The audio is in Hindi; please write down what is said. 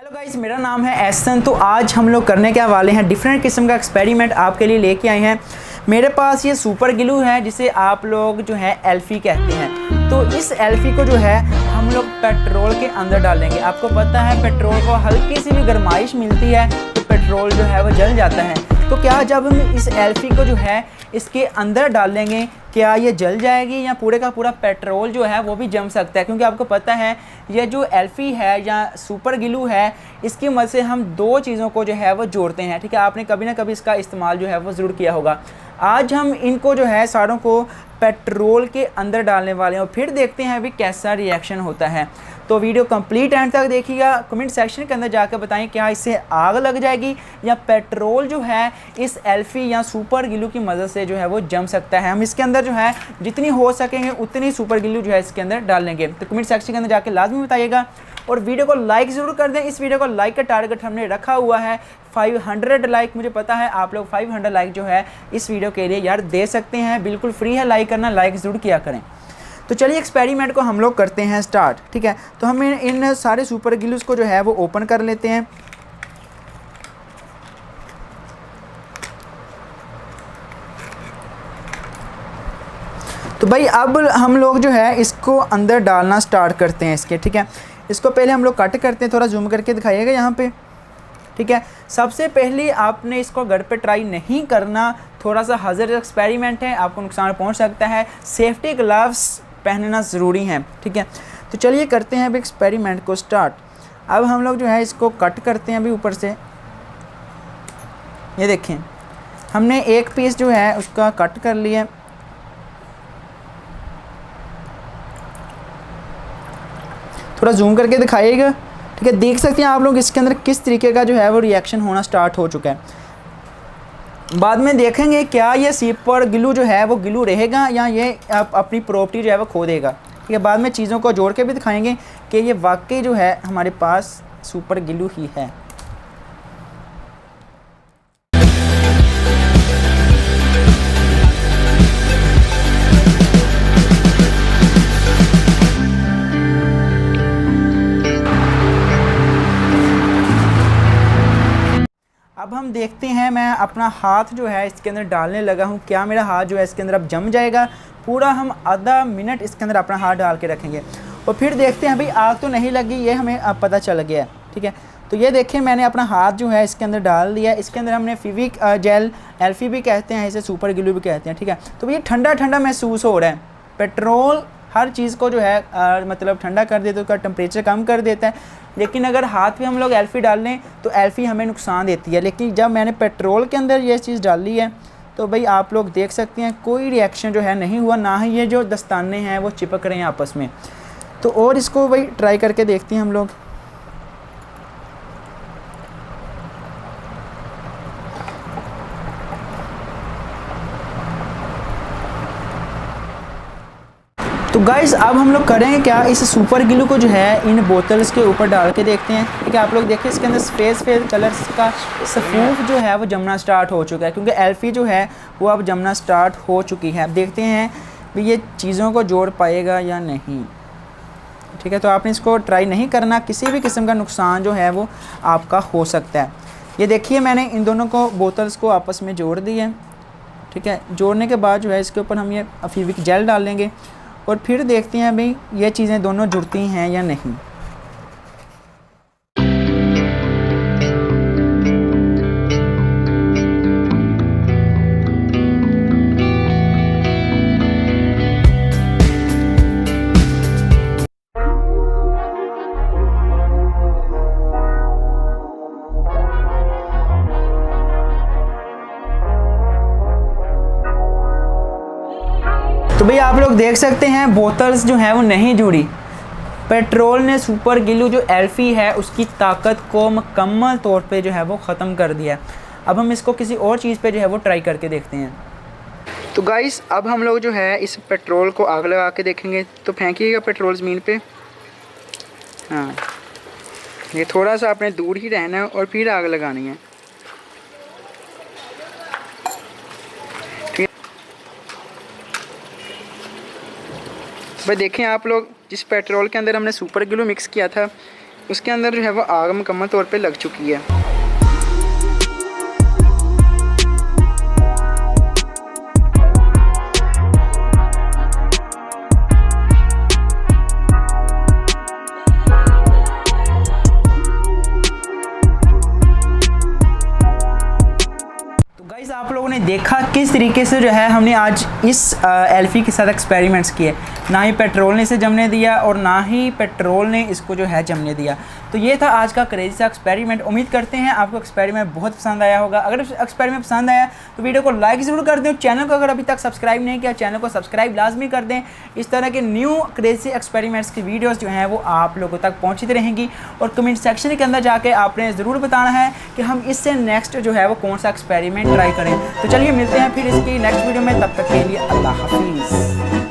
हेलो गाइस, मेरा नाम है एहसन। तो आज हम लोग करने के वाले हैं डिफरेंट किस्म का एक्सपेरिमेंट आपके लिए लेके आए हैं। मेरे पास ये सुपर ग्लू है जिसे आप लोग जो है एल्फी कहते हैं। तो इस एल्फी को जो है हम लोग पेट्रोल के अंदर डालेंगे। आपको पता है पेट्रोल को हल्की सी भी गर्माइश मिलती है तो पेट्रोल जो है वो जल जाता है। तो क्या जब हम इस एल्फी को जो है इसके अंदर डालेंगे क्या ये जल जाएगी या पूरे का पूरा पेट्रोल जो है वो भी जम सकता है? क्योंकि आपको पता है ये जो एल्फी है या सुपर ग्लू है इसकी मदद से हम दो चीज़ों को जो है वो जोड़ते हैं। ठीक है, आपने कभी ना कभी इसका इस्तेमाल जो है वो ज़रूर किया होगा। आज हम इनको जो है सारों को पेट्रोल के अंदर डालने वाले हैं और फिर देखते हैं अभी कैसा रिएक्शन होता है। तो वीडियो कंप्लीट एंड तक देखिएगा। कमेंट सेक्शन के अंदर जाकर बताएं क्या इससे आग लग जाएगी या पेट्रोल जो है इस एल्फी या सुपर ग्लू की मदद से जो है वो जम सकता है। हम इसके अंदर जो है जितनी हो सकेंगे उतनी सुपर ग्लू जो है इसके अंदर डाल लेंगे। तो कमेंट सेक्शन के अंदर जाकर लाजमी बताइएगा और वीडियो को लाइक ज़रूर कर दें। इस वीडियो को लाइक का टारगेट हमने रखा हुआ है 500 लाइक। मुझे पता है आप लोग 500 लाइक जो है इस वीडियो के लिए यार दे सकते हैं। बिल्कुल फ्री है लाइक करना, लाइक ज़रूर किया करें। तो चलिए एक्सपेरिमेंट को हम लोग करते हैं स्टार्ट। ठीक है, तो हम इन सारे सुपर ग्लूस को जो है वो ओपन कर लेते हैं। तो भाई अब हम लोग जो है इसको अंदर डालना स्टार्ट करते हैं इसके। ठीक है, इसको पहले हम लोग कट करते हैं, थोड़ा जूम करके दिखाइएगा यहाँ पे। ठीक है, सबसे पहले आपने इसको घर पे ट्राई नहीं करना, थोड़ा सा हज़ार्ड एक्सपेरिमेंट है, आपको नुकसान पहुँच सकता है। सेफ्टी ग्लव्स पहनना ज़रूरी है। ठीक है, तो चलिए करते हैं अभी एक्सपेरिमेंट को स्टार्ट। अब हम लोग जो है इसको कट करते हैं अभी ऊपर से। ये देखें हमने एक पीस जो है उसका कट कर लिया। थोड़ा जूम करके दिखाइएगा। ठीक है, देख सकते हैं आप लोग इसके अंदर किस तरीके का जो है वो रिएक्शन होना स्टार्ट हो चुका है। बाद में देखेंगे क्या ये सुपर ग्लू जो है वो ग्लू रहेगा या ये अपनी प्रॉपर्टी जो है वो खो देगा। ठीक है, बाद में चीज़ों को जोड़ के भी दिखाएंगे कि ये वाकई जो है हमारे पास सुपर ग्लू ही है। अब हम देखते हैं, मैं अपना हाथ जो है इसके अंदर डालने लगा हूँ। क्या मेरा हाथ जो है इसके अंदर अब जम जाएगा? पूरा हम आधा मिनट इसके अंदर अपना हाथ डाल के रखेंगे और फिर देखते हैं। भाई आग तो नहीं लगी, ये हमें अब पता चल गया है। ठीक है, तो ये देखें मैंने अपना हाथ जो है इसके अंदर डाल दिया। इसके अंदर हमने फेविक जेल, एल्फी भी कहते हैं इसे, सुपर ग्लू भी कहते हैं। ठीक है, तो ये ठंडा ठंडा महसूस हो रहा है। पेट्रोल हर चीज़ को जो है मतलब ठंडा कर देता है, उसका टेम्परेचर कम कर देता है। लेकिन अगर हाथ में हम लोग एल्फी डाल लें तो एल्फी हमें नुकसान देती है। लेकिन जब मैंने पेट्रोल के अंदर ये चीज़ डाली है तो भाई आप लोग देख सकते हैं कोई रिएक्शन जो है नहीं हुआ, ना ही ये जो दस्ताने हैं वो चिपक रहे हैं आपस में। तो और इसको भाई ट्राई करके देखते हैं हम लोग। तो गाइज़ अब हम लोग करेंगे क्या, इस सुपर ग्लू को जो है इन बोतल्स के ऊपर डाल के देखते हैं। ठीक है, आप लोग देखिए इसके अंदर सफ़ेद कलर्स का सफ़ूफ जो है वो जमना स्टार्ट हो चुका है क्योंकि एल्फी जो है वो अब जमना स्टार्ट हो चुकी है। अब देखते हैं भी ये चीज़ों को जोड़ पाएगा या नहीं। ठीक है, तो आपने इसको ट्राई नहीं करना, किसी भी किस्म का नुकसान जो है वो आपका हो सकता है। ये देखिए मैंने इन दोनों को बोतल्स को आपस में जोड़ दिए। ठीक है, जोड़ने के बाद जो है इसके ऊपर हम ये फेविक जेल डाल लेंगे और फिर देखते हैं भाई ये चीज़ें दोनों जुड़ती हैं या नहीं। तो भाई आप लोग देख सकते हैं बोतल्स जो है वो नहीं जुड़ी। पेट्रोल ने सुपर ग्लू जो एल्फी है उसकी ताकत को मुकम्मल तौर पे जो है वो ख़त्म कर दिया। अब हम इसको किसी और चीज़ पे जो है वो ट्राई करके देखते हैं। तो गाइस अब हम लोग जो है इस पेट्रोल को आग लगा के देखेंगे। तो फेंकिएगा पेट्रोल ज़मीन पे। हाँ, ये थोड़ा सा आपने दूर ही रहना है और फिर आग लगानी है। भाई देखें आप लोग, जिस पेट्रोल के अंदर हमने सुपर ग्लू मिक्स किया था उसके अंदर जो है वो आग मुकम्मल तौर पे लग चुकी है। आप लोगों ने देखा किस तरीके से जो है हमने आज इस एल्फी के साथ एक्सपेरिमेंट्स किए। ना ही पेट्रोल ने इसे जमने दिया और ना ही पेट्रोल ने इसको जो है जमने दिया। तो ये था आज का क्रेजी सा एक्सपेरिमेंट। उम्मीद करते हैं आपको एक्सपेरिमेंट बहुत पसंद आया होगा। अगर एक्सपेरिमेंट पसंद आया तो वीडियो को लाइक ज़रूर कर दें। चैनल को अगर अभी तक सब्सक्राइब नहीं किया, चैनल को सब्सक्राइब लाजमी कर दें। इस तरह के न्यू क्रेजी एक्सपेरिमेंट्स की वीडियोज़ जो हैं वो आप लोगों तक पहुँचती रहेंगी। और कमेंट सेक्शन के अंदर जाके आपने ज़रूर बताना है कि हम इससे नेक्स्ट जो है वो कौन सा एक्सपेरिमेंट ट्राई करें। तो चलिए मिलते हैं फिर इसकी नेक्स्ट वीडियो में, तब तक के लिए अल्लाह हाफिज़।